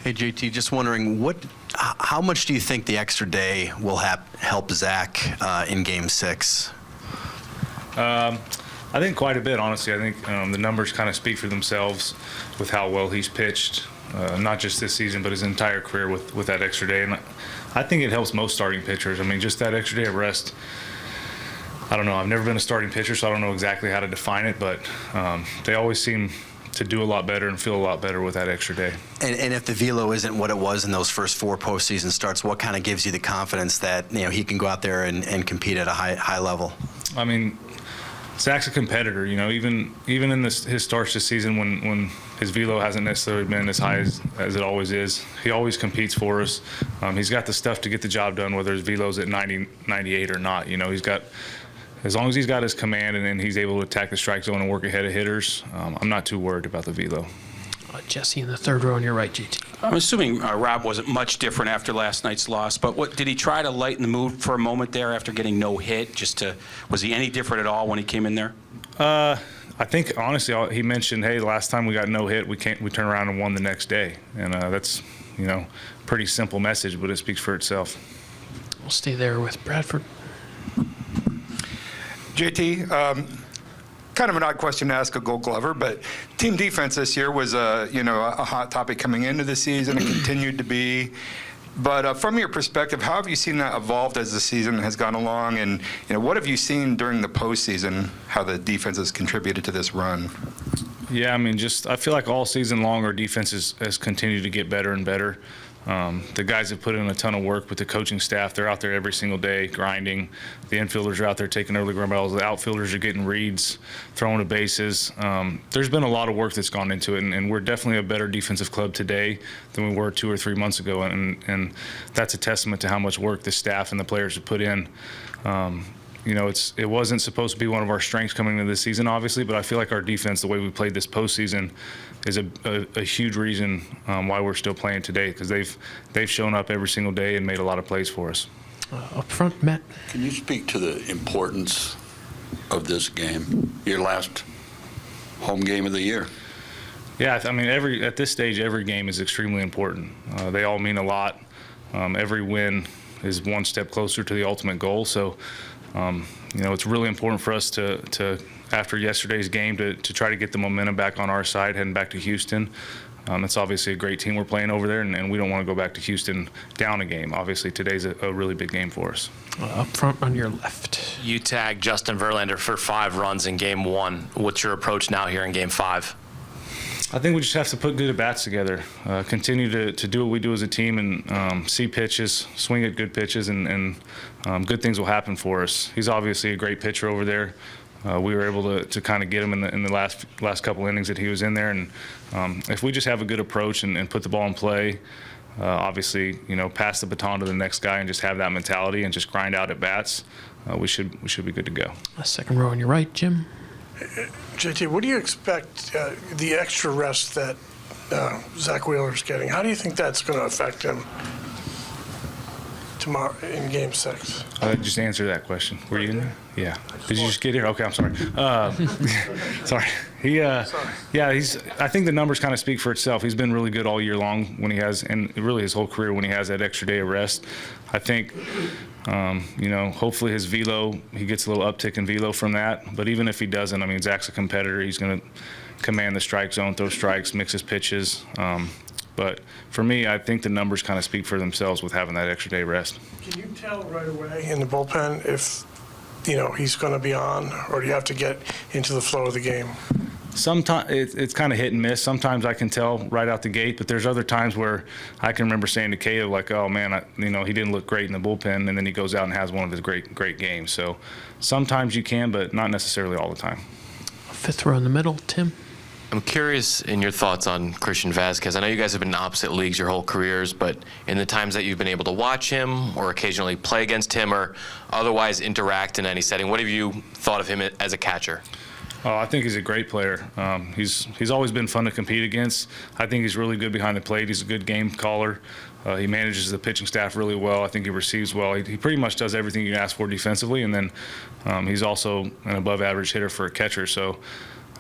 Hey, JT, just wondering, how much do you think the extra day will help Zach in Game 6? I think quite a bit, honestly. I think the numbers kind of speak for themselves with how well he's pitched, not just this season, but his entire career with that extra day. And I think it helps most starting pitchers. I mean, just that extra day of rest. I don't know. I've never been a starting pitcher, so I don't know exactly how to define it, but they always seem to do a lot better and feel a lot better with that extra day. And if the velo isn't what it was in those first 4 postseason starts, what kind of gives you the confidence that he can go out there and compete at a high level? I mean, Zach's a competitor. Even in his starts this season when his velo hasn't necessarily been as high as it always is, he always competes for us. He's got the stuff to get the job done, whether his velo's at 90, 98 or not. He's got. As long as he's got his command and then he's able to attack the strike zone and work ahead of hitters, I'm not too worried about the velo. Jesse in the third row on your right, JT. I'm assuming Rob wasn't much different after last night's loss, but what did he try to lighten the mood for a moment there after getting no hit? Was he any different at all when he came in there? I think honestly he mentioned, hey, the last time we got no hit, we turned around and won the next day, and that's pretty simple message, but it speaks for itself. We'll stay there with Bradford. JT, kind of an odd question to ask a Gold Glover, but team defense this year was a hot topic coming into the season. It continued to be. But from your perspective, how have you seen that evolved as the season has gone along? And what have you seen during the postseason, how the defense has contributed to this run? Yeah, I mean, I feel like all season long our defense has continued to get better and better. The guys have put in a ton of work with the coaching staff. They're out there every single day grinding. The infielders are out there taking early ground balls. The outfielders are getting reads, throwing to bases. There's been a lot of work that's gone into it, and we're definitely a better defensive club today than we were 2 or 3 months ago, and that's a testament to how much work the staff and the players have put in. It wasn't supposed to be one of our strengths coming into this season, obviously, but I feel like our defense, the way we played this postseason, is a huge reason why we're still playing today, because they've shown up every single day and made a lot of plays for us. Up front, Matt. Can you speak to the importance of this game, your last home game of the year? Yeah, I mean, at this stage, every game is extremely important. They all mean a lot. Every win is one step closer to the ultimate goal. So, it's really important for us to after yesterday's game to try to get the momentum back on our side, heading back to Houston. It's obviously a great team we're playing over there, and we don't want to go back to Houston down a game. Obviously, today's a really big game for us. Up front on your left. You tagged Justin Verlander for 5 runs in Game 1. What's your approach now here in Game 5? I think we just have to put good at-bats together, continue to do what we do as a team, and see pitches, swing at good pitches, and good things will happen for us. He's obviously a great pitcher over there. We were able to kind of get him in the last couple innings that he was in there, and if we just have a good approach and put the ball in play, obviously, pass the baton to the next guy and just have that mentality and just grind out at-bats, we should be good to go. Second row on your right, Jim. JT, what do you expect the extra rest that Zach Wheeler's getting? How do you think that's going to affect him tomorrow in Game 6? Just answer that question. Were you in there? Yeah. Did you just get here? Okay, I'm sorry. Sorry. I think the numbers kind of speak for itself. He's been really good all year long when he has, and really his whole career when he has that extra day of rest. I think, hopefully his velo, he gets a little uptick in velo from that. But even if he doesn't, I mean, Zach's a competitor. He's going to command the strike zone, throw strikes, mix his pitches. But for me, I think the numbers kind of speak for themselves with having that extra day rest. Can you tell right away in the bullpen if, he's going to be on, or do you have to get into the flow of the game? Sometimes it's kind of hit and miss. Sometimes I can tell right out the gate, but there's other times where I can remember saying to Cato, like, oh, man, he didn't look great in the bullpen, and then he goes out and has one of his great games. So sometimes you can, but not necessarily all the time. Fifth row in the middle, Tim. I'm curious in your thoughts on Christian Vazquez. I know you guys have been in opposite leagues your whole careers, but in the times that you've been able to watch him or occasionally play against him or otherwise interact in any setting, what have you thought of him as a catcher? Oh, I think he's a great player. He's always been fun to compete against. I think he's really good behind the plate. He's a good game caller. He manages the pitching staff really well. I think he receives well. He pretty much does everything you can ask for defensively, and then he's also an above-average hitter for a catcher. So,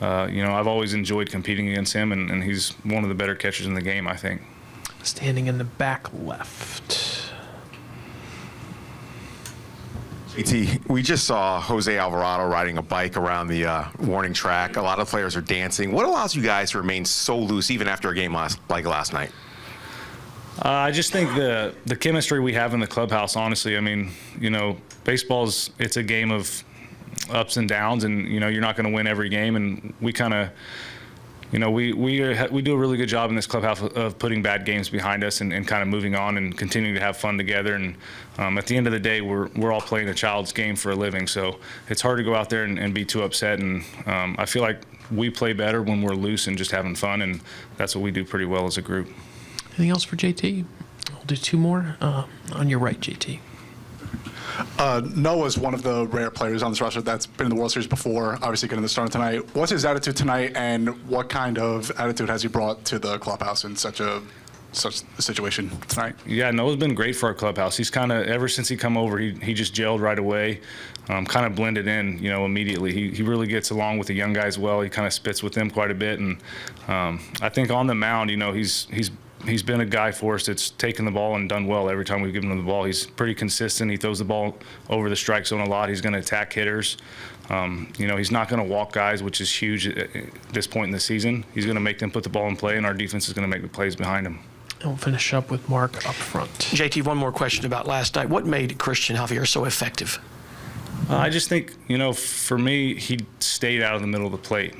I've always enjoyed competing against him, and he's one of the better catchers in the game, I think. Standing in the back left. We just saw Jose Alvarado riding a bike around the warning track. A lot of players are dancing. What allows you guys to remain so loose even after a game like last night? I just think the chemistry we have in the clubhouse, honestly, I mean, baseball's, it's a game of ups and downs, and, you're not going to win every game. And we kind of, we do a really good job in this clubhouse of putting bad games behind us and kind of moving on and continuing to have fun together. And at the end of the day, we're all playing a child's game for a living. So it's hard to go out there and be too upset. And I feel like we play better when we're loose and just having fun. And that's what we do pretty well as a group. Anything else for JT? We'll do two more. On your right, JT. Noah's one of the rare players on this roster that's been in the World Series before, obviously getting the start tonight. What's his attitude tonight, and what kind of attitude has he brought to the clubhouse in such a situation tonight? Yeah, Noah's been great for our clubhouse. He's kind of, ever since he come over, he just gelled right away, kind of blended in, immediately. He really gets along with the young guys well. He kind of spits with them quite a bit, and I think on the mound, he's been a guy for us that's taken the ball and done well every time we've given him the ball. He's pretty consistent. He throws the ball over the strike zone a lot. He's going to attack hitters. He's not going to walk guys, which is huge at this point in the season. He's going to make them put the ball in play, and our defense is going to make the plays behind him. And we'll finish up with Mark up front. JT, one more question about last night. What made Christian Javier so effective? I just think, for me, he stayed out of the middle of the plate.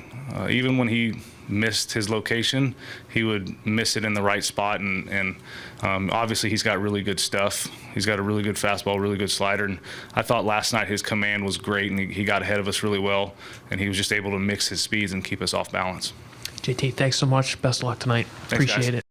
Even when he missed his location, he would miss it in the right spot, and obviously he's got really good stuff. He's got a really good fastball, really good slider, and I thought last night his command was great, and he got ahead of us really well, and he was just able to mix his speeds and keep us off balance. JT, thanks so much. Best of luck tonight. Thanks, Appreciate guys. it.